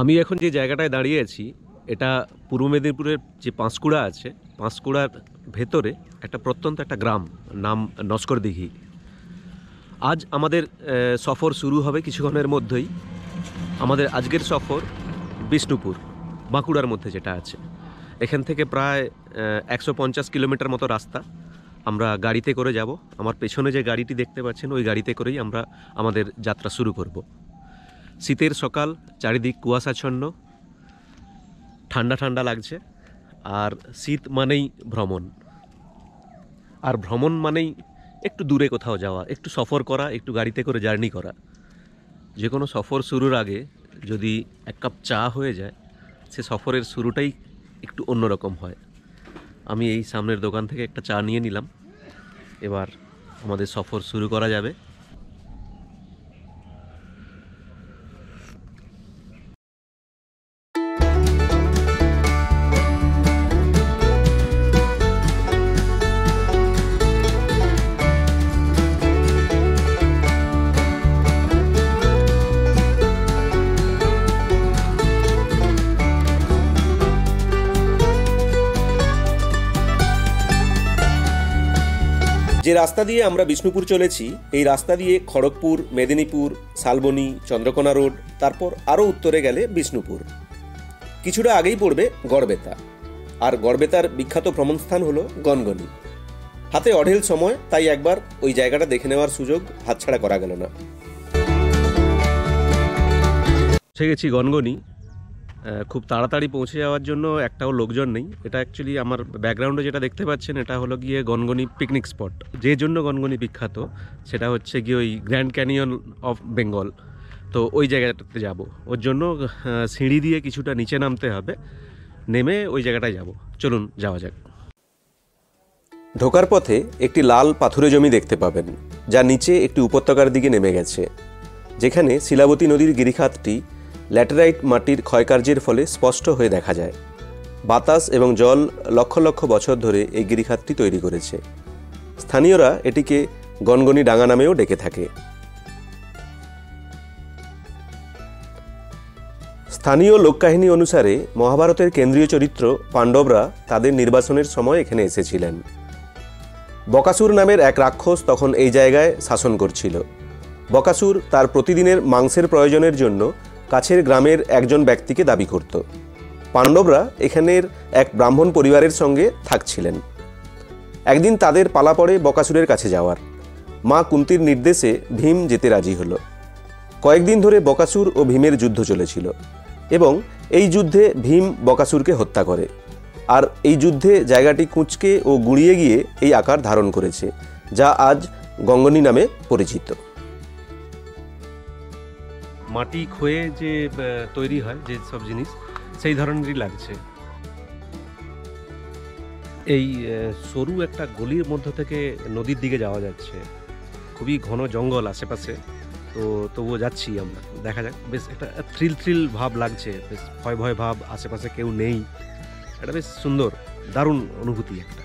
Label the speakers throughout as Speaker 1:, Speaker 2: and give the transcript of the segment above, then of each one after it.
Speaker 1: আমি এখন যে জায়গাটায় দাঁড়িয়ে আছি এটা পূর্ব মেদিনীপুরের যে পাঁশকুড়া আছে, পাঁশকুড়ার ভেতরে একটা প্রত্যন্ত একটা গ্রাম, নাম নস্কর দিঘি। আজ আমাদের সফর শুরু হবে কিছুক্ষণের মধ্যেই। আমাদের আজকের সফর বিষ্ণুপুর, বাঁকুড়ার মধ্যে যেটা আছে। এখান থেকে প্রায় 150 কিলোমিটার মতো রাস্তা আমরা গাড়িতে করে যাব। আমার পেছনে যে গাড়িটি দেখতে পাচ্ছেন ওই গাড়িতে করেই আমরা আমাদের যাত্রা শুরু করব। শীতের সকাল, চারিদিক কুয়াশাচ্ছন্ন, ঠান্ডা ঠান্ডা লাগছে। আর শীত মানেই ভ্রমণ, আর ভ্রমণ মানেই একটু দূরে কোথাও যাওয়া, একটু সফর করা, একটু গাড়িতে করে জার্নি করা। যে কোনো সফর শুরুর আগে যদি এক কাপ চা হয়ে যায়, সে সফরের শুরুটাই একটু অন্যরকম হয়। আমি এই সামনের দোকান থেকে একটা চা নিয়ে নিলাম। এবার আমাদের সফর শুরু করা যাবে। যে রাস্তা দিয়ে আমরা বিষ্ণুপুর চলেছি, এই রাস্তা দিয়ে খড়গপুর, মেদিনীপুর, শালবনী, চন্দ্রকোনা রোড, তারপর আরও উত্তরে গেলে বিষ্ণুপুর। কিছুটা আগেই পড়বে গড়বেতা। আর গড়বেতার বিখ্যাত ভ্রমণস্থান হলো গনগনি। হাতে অঢেল সময়, তাই একবার ওই জায়গাটা দেখে নেওয়ার সুযোগ হাতছাড়া করা গেল না। পৌঁছে গেছি গনগনি। খুব তাড়াতাড়ি পৌঁছে যাওয়ার জন্য একটাও লোকজন নেই। এটা অ্যাকচুয়ালি আমার ব্যাকগ্রাউন্ডে যেটা দেখতে পাচ্ছেন, এটা হলো গিয়ে গনগনি পিকনিক স্পট। যে জন্য গনগনি বিখ্যাত সেটা হচ্ছে গিয়ে ওই গ্র্যান্ড ক্যানিয়ন অফ বেঙ্গল। তো ওই জায়গাটাতে যাব, ওর জন্য সিঁড়ি দিয়ে কিছুটা নিচে নামতে হবে, নেমে ওই জায়গাটায় যাব। চলুন যাওয়া যাক। ঢোকার পথে একটি লাল পাথুরে জমি দেখতে পাবেন, যা নিচে একটি উপত্যকার দিকে নেমে গেছে, যেখানে শিলাবতী নদীর গিরিখাতটি ল্যাটেরাইট মাটির ক্ষয়কার্যের ফলে স্পষ্ট হয়ে দেখা যায়। বাতাস এবং জল লক্ষ লক্ষ বছর ধরে এই গিরিখাতটি তৈরি করেছে। স্থানীয়রা এটিকে গনগনি ডাঙ্গা নামেও ডেকে থাকে। স্থানীয় লোককাহিনী অনুসারে মহাভারতের কেন্দ্রীয় চরিত্র পাণ্ডবরা তাদের নির্বাসনের সময় এখানে এসেছিলেন। বকাসুর নামের এক রাক্ষস তখন এই জায়গায় শাসন করছিল। বকাসুর তার প্রতিদিনের মাংসের প্রয়োজনের জন্য কাছের গ্রামের একজন ব্যক্তিকে দাবি করত। পাণ্ডবরা এখানের এক ব্রাহ্মণ পরিবারের সঙ্গে থাকছিলেন। একদিন তাদের পালা পড়ে বকাসুরের কাছে যাওয়ার। মা কুন্তির নির্দেশে ভীম যেতে রাজি হলো। কয়েকদিন ধরে বকাসুর ও ভীমের যুদ্ধ চলেছিল এবং এই যুদ্ধে ভীম বকাসুরকে হত্যা করে। আর এই যুদ্ধে জায়গাটি কুঁচকে ও গুঁড়িয়ে গিয়ে এই আকার ধারণ করেছে, যা আজ গঙ্গনি নামে পরিচিত। মাটি ক্ষয়ে যে তৈরি হয় যে সব জিনিস, সেই ধরনেরই লাগছে। এই সরু একটা গলির মধ্য থেকে নদীর দিকে যাওয়া যাচ্ছে। খুবই ঘন জঙ্গল আশেপাশে, তো তবুও যাচ্ছি আমরা। দেখা যাক, বেশ একটা থ্রিল ভাব লাগছে, বেশ ভয় ভয় ভাব, আশেপাশে কেউ নেই। এটা বেশ সুন্দর, দারুণ অনুভূতি একটা।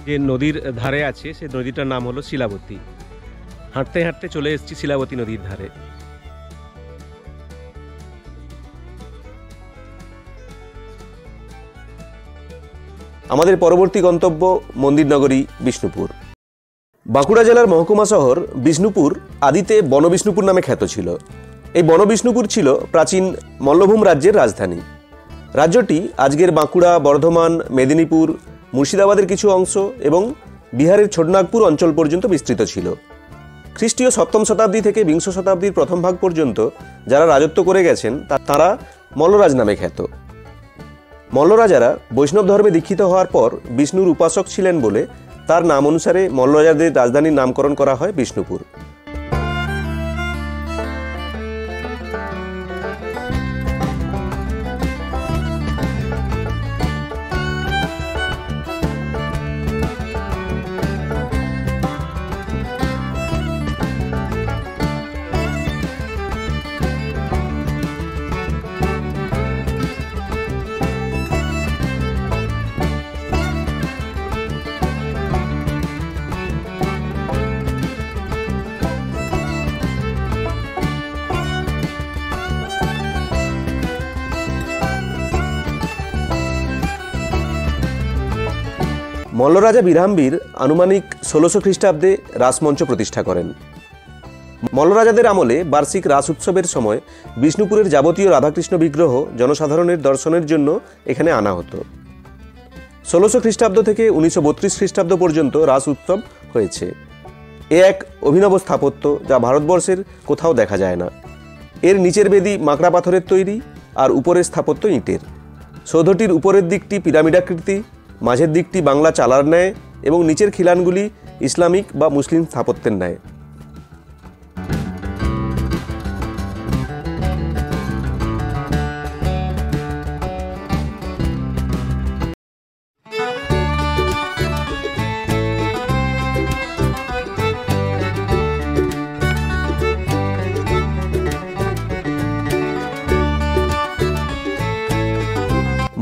Speaker 1: যে নদীর ধারে আছে সে নদীটার নাম হলো শিলাবতী। হাঁটতে হাঁটতে চলে এসেছি শিলাবতী নদীর ধারে। আমাদের পরবর্তী গন্তব্য মন্দিরনগরী বিষ্ণুপুর। বাঁকুড়া জেলার মহকুমা শহর বিষ্ণুপুর আদিতে বনবিষ্ণুপুর নামে খ্যাত ছিল। এই বনবিষ্ণুপুর ছিল প্রাচীন মল্লভূম রাজ্যের রাজধানী। রাজ্যটি আজকের বাঁকুড়া, বর্ধমান, মেদিনীপুর, মুর্শিদাবাদের কিছু অংশ এবং বিহারের ছোটনাগপুর অঞ্চল পর্যন্ত বিস্তৃত ছিল। খ্রিস্টীয় 7ম শতাব্দী থেকে 20 শতাব্দীর প্রথম ভাগ পর্যন্ত যারা রাজত্ব করে গেছেন তারা মল্লরাজ নামে খ্যাত। মল্লরাজারা বৈষ্ণব ধর্মে দীক্ষিত হওয়ার পর বিষ্ণুর উপাসক ছিলেন বলে তার নাম অনুসারে মল্লরাজাদের রাজধানীর নামকরণ করা হয় বিষ্ণুপুর। মল্লরাজা বিরামবীর আনুমানিক ১৬০০ খ্রিস্টাব্দে রাসমঞ্চ প্রতিষ্ঠা করেন। মল্লরাজাদের আমলে বার্ষিক রাস উৎসবের সময় বিষ্ণুপুরের যাবতীয় রাধাকৃষ্ণ বিগ্রহ জনসাধারণের দর্শনের জন্য এখানে আনা হতো। ১৬০০ খ্রিস্টাব্দ থেকে ১৯৩২ খ্রিস্টাব্দ পর্যন্ত রাস উৎসব হয়েছে। এ এক অভিনব স্থাপত্য যা ভারতবর্ষের কোথাও দেখা যায় না। এর নিচের বেদি মাকড়া পাথরের তৈরি আর উপরের স্থাপত্য ইটের। সৌধটির উপরের দিকটি পিরামিডাকৃতি, মাঝের দিকটি বাংলা চালার ন্যায় এবং নিচের খিলানগুলি ইসলামিক বা মুসলিম স্থাপত্যের ন্যায়।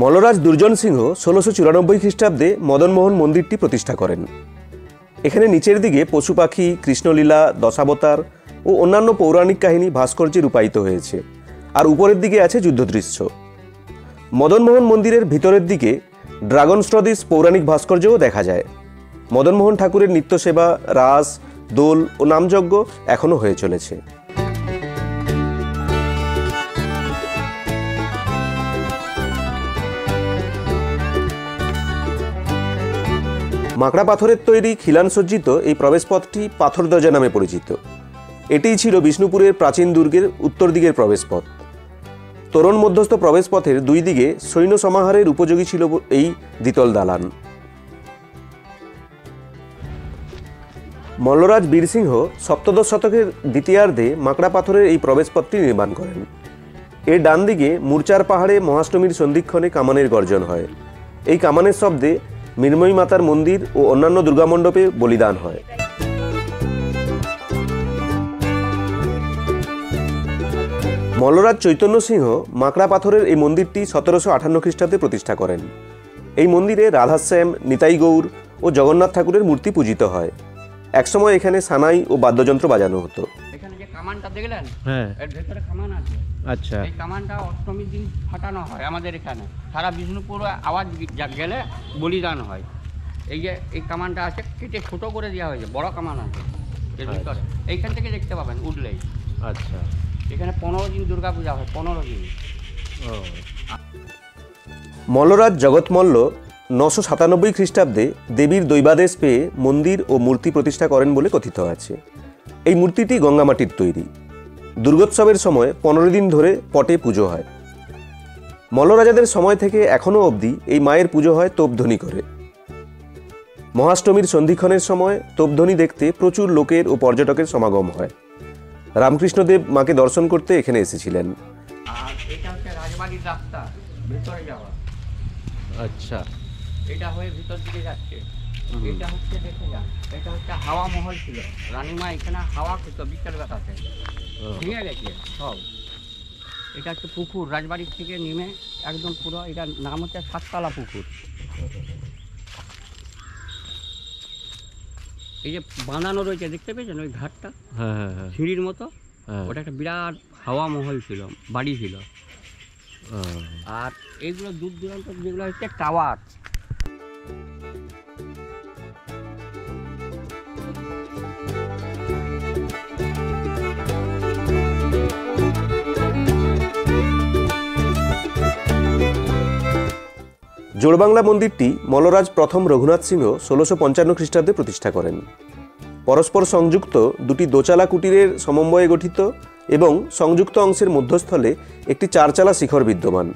Speaker 1: মল্লরাজ দুর্জন সিংহ ১৬৯৪ খ্রিস্টাব্দে মদনমোহন মন্দিরটি প্রতিষ্ঠা করেন। এখানে নিচের দিকে পশু পাখি, কৃষ্ণলীলা, দশাবতার ও অন্যান্য পৌরাণিক কাহিনী ভাস্কর্যে রূপায়িত হয়েছে, আর উপরের দিকে আছে যুদ্ধদৃশ্য। মদনমোহন মন্দিরের ভিতরের দিকে ড্রাগন সদৃশ পৌরাণিক ভাস্কর্যও দেখা যায়। মদনমোহন ঠাকুরের নিত্যসেবা, রাস, দোল ও নামযজ্ঞ এখনও হয়ে চলেছে। মাকড়া পাথরের তৈরি খিলান সজ্জিত এই প্রবেশপথটি পাথর দরজা নামে পরিচিত। এটিই ছিল বিষ্ণুপুরের প্রাচীন দুর্গের উত্তর দিকের প্রবেশপথ। তোরণ মধ্যস্থ প্রবেশপথের দুই দিকে সৈন্য সমাহারের উপযোগী ছিল এই দ্বিতল দালান। মল্লরাজ বীরসিংহ সপ্তদশ শতকের দ্বিতীয়ার্ধে মাকড়া পাথরের এই প্রবেশপথটি নির্মাণ করেন। এর ডান দিকে মূর্চার পাহাড়ে মহাষ্টমীর সন্ধিক্ষণে কামানের গর্জন হয়। এই কামানের শব্দে মৃন্ময়ী মাতার মন্দির ও অন্যান্য দুর্গামণ্ডপে বলিদান হয়। মল্লরাজ চৈতন্য সিংহ মাকড়া পাথরের এই মন্দিরটি ১৭৫৮ খ্রিস্টাব্দে প্রতিষ্ঠা করেন। এই মন্দিরে রাধাশ্যাম, নিতাই গৌর ও জগন্নাথ ঠাকুরের মূর্তি পূজিত হয়। একসময় এখানে সানাই ও বাদ্যযন্ত্র বাজানো হতো।
Speaker 2: এখানে যে কামানটা দেখলেন,
Speaker 1: হ্যাঁ,
Speaker 2: এর ভেতরে কামান আছে।
Speaker 1: আচ্ছা,
Speaker 2: এই কামানটা অষ্টমীর দিন ফাটানো হয় আমাদের এখানে। সারা বিষ্ণুপুর আওয়াজ গেলে বলিদান হয়। এই যে এই কামানটা আছে, কেটে ছোট করে দেওয়া হয়েছে, বড় কামান আছে এর ভিতরে। এইখান থেকে দেখতে পাবেন উঠলেই।
Speaker 1: আচ্ছা,
Speaker 2: এখানে 15 দিন দুর্গা পূজা হয়, 15 দিন।
Speaker 1: মল্লরাজ জগৎমল্ল ৯৯৭ খ্রিস্টাব্দে দেবীর দৈবাদেশ পেয়ে মন্দির ও মূর্তি প্রতিষ্ঠা করেন বলে কথিত আছে। এই মূর্তিটি গঙ্গামাটির তৈরি। দুর্গোৎসবের সময় 15 দিন ধরে পটে পুজো হয়। মল্লরাজাদের সময় থেকে এখনও অবধি এই মায়ের পুজো হয় তোপধ্বনি করে। মহাষ্টমীর সন্ধিক্ষণের সময় তোপধ্বনি দেখতে প্রচুর লোকের ও পর্যটকের সমাগম হয়। রামকৃষ্ণদেব মাকে দর্শন করতে এখানে এসেছিলেন।
Speaker 2: আর এটা হচ্ছে রাজবাড়ির রাস্তা, ভিতরে যাওয়া।
Speaker 1: আচ্ছা,
Speaker 2: এটা হয়ে ভিতর দিকে যাচ্ছে। এটা হচ্ছে, দেখে যান, এটা হচ্ছে হাওয়া মহল ছিল। রানীমা এখানে হাওয়া খেত বিকেল বেলাতে, ভেঙে গেছে সব। এটা হচ্ছে পুকুর, রাজবাড়ির থেকে নেমে একদম পুরো, এটার নাম হচ্ছে সাততলা পুকুর। এই যে বাঁধানো রয়েছে, দেখতে পেয়েছেন ওই ঘাটটা, সিঁড়ির মতো, ওটা একটা বিরাট হাওয়া মহল ছিল, বাড়ি ছিল। আর এইগুলো দূর দূরান্ত যেগুলো হচ্ছে টাওয়ার।
Speaker 1: জোড়বাংলা মন্দিরটি মল্লরাজ প্রথম রঘুনাথ সিংহ ১৬৫৫ খ্রিস্টাব্দে প্রতিষ্ঠা করেন। পরস্পর সংযুক্ত দুটি দোচালা কুটিরের সমন্বয়ে গঠিত এবং সংযুক্ত অংশের মধ্যস্থলে একটি চারচালা শিখর বিদ্যমান,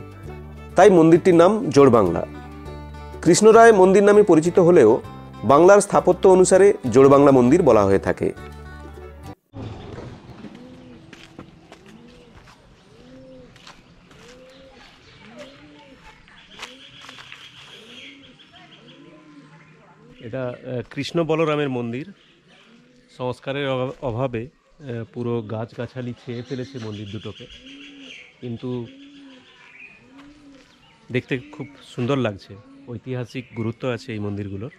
Speaker 1: তাই মন্দিরটির নাম জোড়বাংলা। কৃষ্ণরায় মন্দির নামে পরিচিত হলেও বাংলার স্থাপত্য অনুসারে জোড়বাংলা মন্দির বলা হয়ে থাকে। এটা কৃষ্ণ বলরামের মন্দির। সংস্কারের অভাবে পুরো গাছগাছালি ছেয়ে ফেলেছে মন্দির দুটোকে, কিন্তু দেখতে খুব সুন্দর লাগছে। ঐতিহাসিক গুরুত্ব আছে এই মন্দিরগুলোর।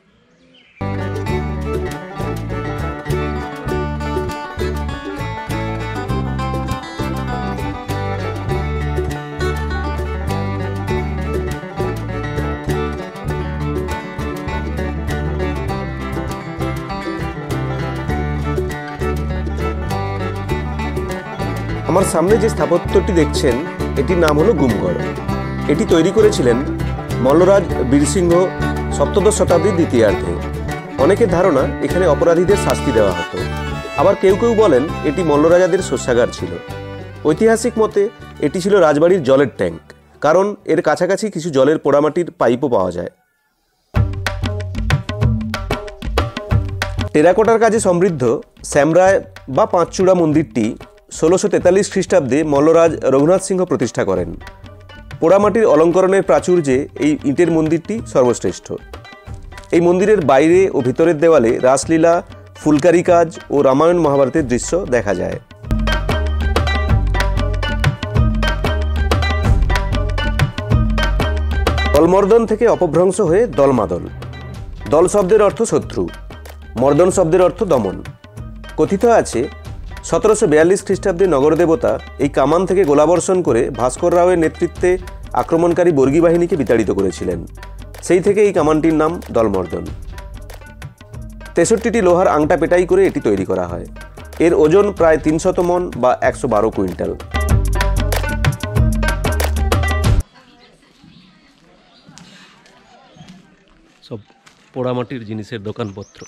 Speaker 3: আমার সামনে যে স্থাপত্যটি দেখছেন এটির নাম হলো গুমগড়। এটি তৈরি করেছিলেন মল্লরাজ বীরসিংহ সপ্তদশ শতাব্দীর দ্বিতীয়ার্ধে। অনেকের ধারণা এখানে অপরাধীদের শাস্তি দেওয়া হতো। আবার কেউ কেউ বলেন এটি মল্লরাজাদের শস্যাগার ছিল। ঐতিহাসিক মতে এটি ছিল রাজবাড়ির জলের ট্যাঙ্ক, কারণ এর কাছাকাছি কিছু জলের পোড়ামাটির পাইপও পাওয়া যায়। টেরাকোটার কাজে সমৃদ্ধ শ্যামরায় বা পাঁচচূড়া মন্দিরটি 1643 খ্রিস্টাব্দে মল্লরাজ রঘুনাথ সিংহ প্রতিষ্ঠা করেন। পোড়ামাটির অলঙ্করণের প্রাচুর্যে এই ইটের মন্দিরটি সর্বশ্রেষ্ঠ। এই মন্দিরের বাইরে ও ভিতরের দেওয়ালে রাসলীলা, ফুলকারি কাজ ও রামায়ণ মহাভারতের দৃশ্য দেখা যায়। দলমর্দন থেকে অপভ্রংশ হয়ে দলমাদল। দল শব্দের অর্থ শত্রু, মর্দন শব্দের অর্থ দমন। কথিত আছে 1742 খ্রিস্টাব্দে নগরদেবতা এই কামান থেকে গোলাবর্ষণ করে ভাস্কর রাওয়ের নেতৃত্বে আক্রমণকারী বর্গী বাহিনীকে বিতাড়িত করেছিলেন। সেই থেকে এই কামানটির নাম দলমর্দন। 63টি লোহার আংটা পেটাই করে এটি তৈরি করা হয়। এর ওজন প্রায় 300 মণ বা 112 কুইন্টাল।
Speaker 1: সব পোড়ামাটির জিনিসের দোকানপত্র।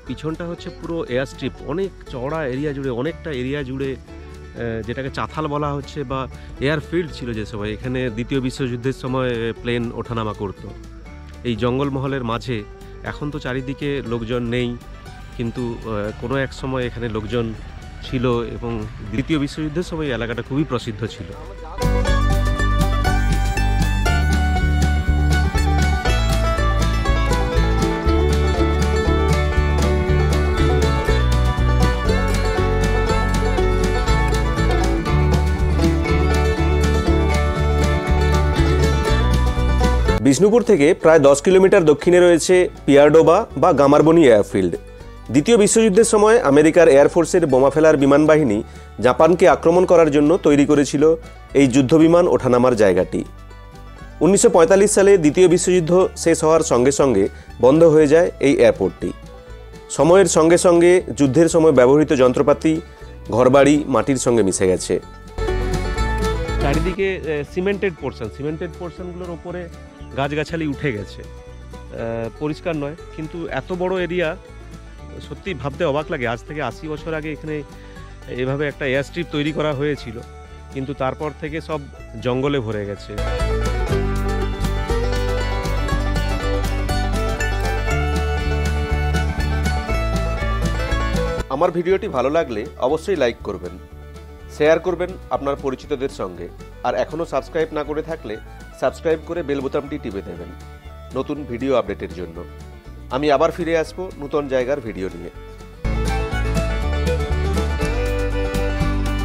Speaker 1: পিছনটা হচ্ছে পুরো এয়ার স্ট্রিপ, অনেক চওড়া এরিয়া জুড়ে, অনেকটা এরিয়া জুড়ে, যেটাকে চাথাল বলা হচ্ছে বা এয়ারফিল্ড ছিল যে সময়। এখানে দ্বিতীয় বিশ্বযুদ্ধের সময় প্লেন ওঠানামা করত। এই জঙ্গলমহলের মাঝে এখন তো চারিদিকে লোকজন নেই, কিন্তু কোনো এক সময় এখানে লোকজন ছিল এবং দ্বিতীয় বিশ্বযুদ্ধের সময় এই এলাকাটা খুবই প্রসিদ্ধ ছিল।
Speaker 3: বিষ্ণুপুর থেকে প্রায় 10 কিলোমিটার দক্ষিণে রয়েছে পিয়ারডোবা বা গামারবনি এয়ারফিল্ড। দ্বিতীয় বিশ্বযুদ্ধের সময় আমেরিকার এয়ারফোর্সের বোমা ফেলার বিমান বাহিনী জাপানকে আক্রমণ করার জন্য তৈরি করেছিল এই যুদ্ধবিমান ওঠানামার জায়গাটি। 1945 সালে দ্বিতীয় বিশ্বযুদ্ধ শেষ হওয়ার সঙ্গে সঙ্গে বন্ধ হয়ে যায় এই এয়ারপোর্টটি। সময়ের সঙ্গে সঙ্গে যুদ্ধের সময় ব্যবহৃত যন্ত্রপাতি, ঘরবাড়ি মাটির সঙ্গে মিশে গেছে।
Speaker 1: চারিদিকে সিমেন্টেড পোর্শনগুলোর ওপরে গাছগাছালি উঠে গেছে, পরিষ্কার নয়। কিন্তু এত বড় এরিয়া সত্যি ভাবতে অবাক লাগে। আজ থেকে 80 বছর আগে এখানে এভাবে একটা এয়ার স্ট্রিপ তৈরি করা হয়েছিল, কিন্তু তারপর থেকে সব জঙ্গলে ভরে গেছে।
Speaker 3: আমার ভিডিওটি ভালো লাগলে অবশ্যই লাইক করবেন, শেয়ার করবেন আপনার পরিচিতদের সঙ্গে। আর এখনও সাবস্ক্রাইব না করে থাকলে সাবস্ক্রাইব করে বেল বোতামটি টিপে দেবেন নতুন ভিডিও আপডেটের জন্য। আমি আবার ফিরে আসবো নতুন জায়গার ভিডিও নিয়ে।